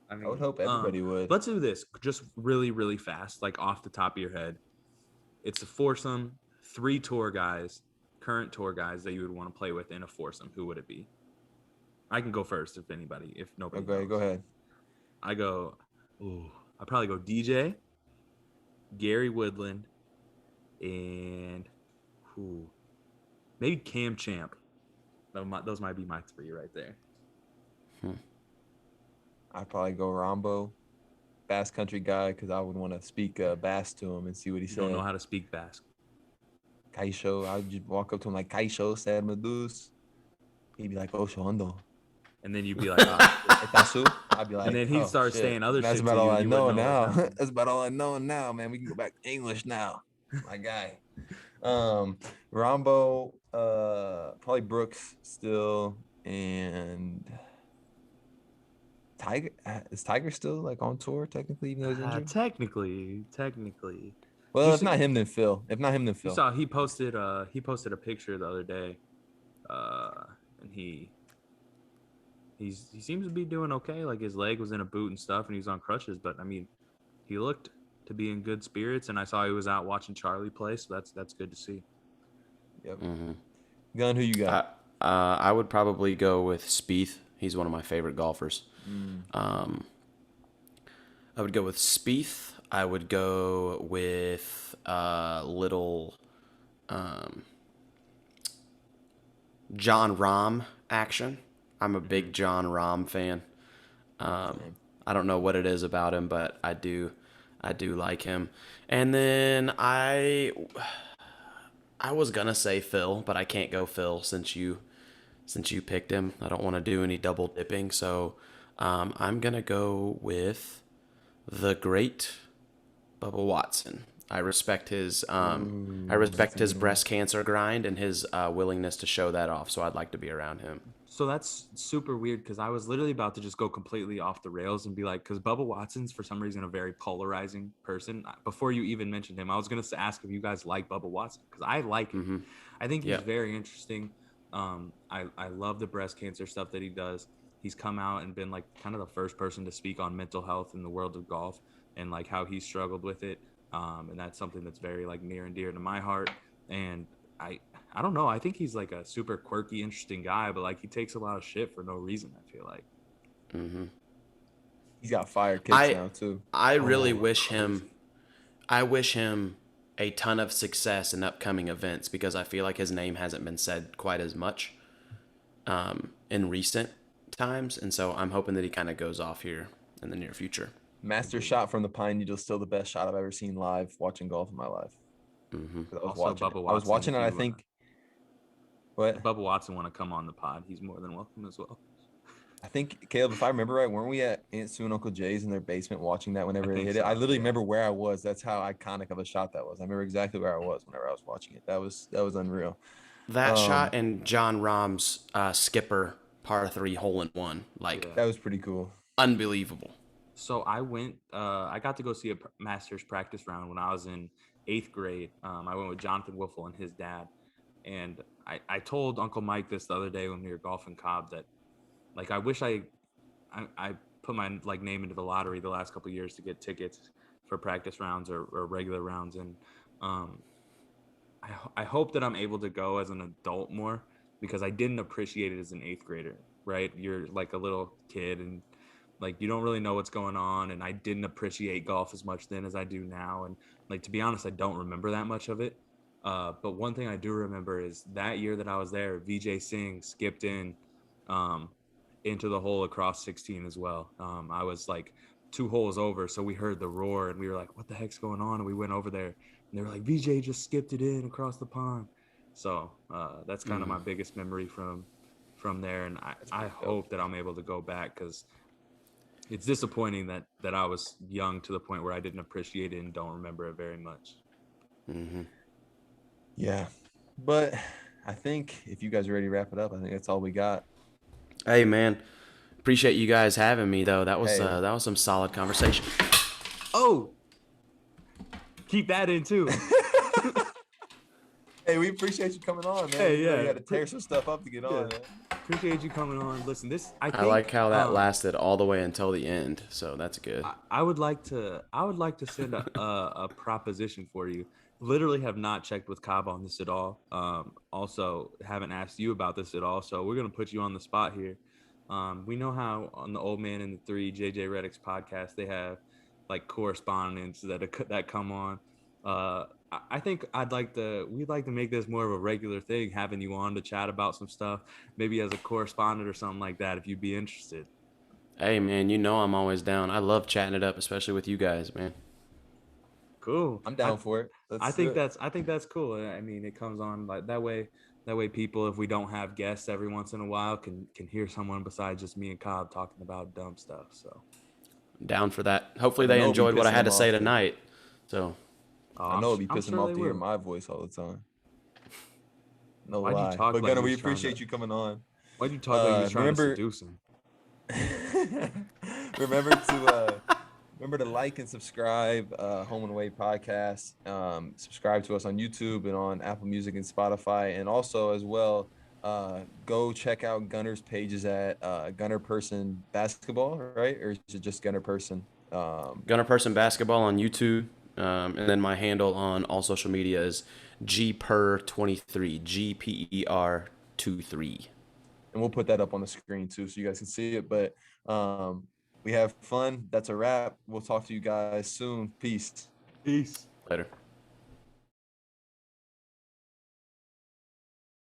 I I would mean, hope everybody would. let's do this just really, really fast, like off the top of your head. It's a foursome, three tour guys, current tour guys that you would want to play with in a foursome. Who would it be? I can go first if nobody Okay, go knows. ahead. I go, ooh, I probably go DJ, Gary Woodland, and who? Maybe Cam Champ. Those might be my three right there. I'd probably go Rambo, Bass Country guy, because I would want to speak Bass to him and see what he You don't know said. how to speak Basque. Kaisho, I would just walk up to him like Kaisho said Medus. He'd be like, "Oh, Shondo." And then you'd be like, ah. Itasu. I'd be And like, then he'd "Oh start shit, saying other that's shit to about you all and I you wouldn't know know what was now. happening. That's about all I know now, man. We can go back to English now, my guy." Rombo, probably Brooks still, and Tiger. Is Tiger still like on tour technically, even though he's injured? Technically. Did you Well, if not see him, then Phil. If not him, then you Phil. saw he posted a picture the other day. Uh and he seems to be doing okay. Like his leg was in a boot and stuff and he was on crutches, but I mean, he looked to be in good spirits and I saw he was out watching Charlie play, so that's good to see. Yep. Gun, who you got? I I would probably go with Spieth. He's one of my favorite golfers. Mm, I would go with Spieth. I would go with little John Rahm action. I'm a big John Rahm fan. same. I don't know what it is about him, but I do like him. And then I was gonna say Phil, but I can't go Phil since you picked him. I don't want to do any double dipping, so I'm gonna go with the great Bubba Watson. I Ooh, that's respect a his good one. breast cancer grind and his willingness to show that off. So I'd like to be around him. So that's super weird because I was literally about to just go completely off the rails and be like, because Bubba Watson's for some reason a very polarizing person. Before you even mentioned him, I was gonna ask if you guys like Bubba Watson because I like him. I think he's Yeah. very interesting. I love the breast cancer stuff that he does. He's come out and been like kind of the first person to speak on mental health in the world of golf and like how he struggled with it. And that's something that's very like near and dear to my heart. And I I don't know. I think he's like a super quirky, interesting guy, but like he takes a lot of shit for no reason. I feel like. He's got fire kicks I now too. I really Oh, wish him crazy. I wish him a ton of success in upcoming events because I feel like his name hasn't been said quite as much in recent times, and so I'm hoping that he kind of goes off here in the near future. Master shot from the Pine Needle, still the best shot I've ever seen live watching golf in my life. Hmm. 'Cause I was Also, watching it. Bubba I was Watson, watching if it. I you think if what Bubba Watson want to come on the pod, he's more than welcome as well. I think Caleb, if I remember right, weren't we at Aunt Sue and Uncle Jay's in their basement watching that I whenever they think hit it? I so. literally Yeah. remember where I was. That's how iconic of a shot that was. I remember exactly where I was whenever I was watching it. That was unreal. That shot Um, and John Rahm's skipper par three hole in one, like Yeah. that was pretty cool. unbelievable. So I got to go see a master's practice round when I was in 8th grade. I went with Jonathan Wiffle and his dad. And I told Uncle Mike this the other day when we were golfing Cobb that like I wish I put my like name into the lottery the last couple of years to get tickets for practice rounds or regular rounds. And um, I hope that I'm able to go as an adult more because I didn't appreciate it as an 8th grader, right? You're like a little kid and like you don't really know what's going on. And I didn't appreciate golf as much then as I do now. And like, to be honest, I don't remember that much of it. But one thing I do remember is that year that I was there, VJ Singh skipped um, into the hole across 16 as well. I was like 2 holes over. So we heard the roar and we were like, what the heck's going on? And we went over there and they were like, VJ just skipped it in across the pond. So that's kind of Mm. my biggest memory from there. And That's I pretty dope. hope that I'm able to go back because it's disappointing that I was young to the point where I didn't appreciate it and don't remember it very much. Hmm. Yeah. But I think if you guys are ready to wrap it up, I think that's all we got. Hey man, appreciate you guys having me though. Hey. That was some solid conversation. Oh, keep that in too. Hey, we appreciate you coming on, man. Hey, Even though you yeah, had to tear some stuff up to get yeah. on, man. Appreciate you coming on. Listen, this I I like think how that lasted all the way until the end, so that's good. I would like to send a proposition for you. Literally have not checked with Cobb on this at all. Also haven't asked you about this at all. So we're gonna put you on the spot here. We know how on the Old Man and the Three JJ Reddick's podcast they have like correspondents that come on. I think we'd like to make this more of a regular thing, having you on to chat about some stuff, maybe as a correspondent or something like that, if you'd be interested. Hey man, you know I'm always down. I love chatting it up, especially with you guys, man. Cool. I'm down for it. Let's do it. I think that's cool. I mean, it comes on like that way people, if we don't have guests every once in a while, can hear someone besides just me and Cobb talking about dumb stuff. So Down for that. Hopefully I they know it'll be enjoyed what I pissing had him to say off to. tonight. So I know it'll be I'm pissing him sure off they to hear will. my voice all the time. No Why'd you lie. talk But like Gunnar, you we was trying to appreciate you coming on. why'd you talk like you was trying to Remember seduce him? remember to like and subscribe Home and Away podcast. Subscribe to us on YouTube and on Apple Music and Spotify. And also as well, go check out Gunner's pages at Gunnar Person Basketball, right? Or is it just Gunnar Person? Gunnar Person Basketball on YouTube, and then my handle on all social media is GPER23, GPER23. And we'll put that up on the screen too so you guys can see it. But we have fun. That's a wrap. We'll talk to you guys soon. Peace. Peace. Later.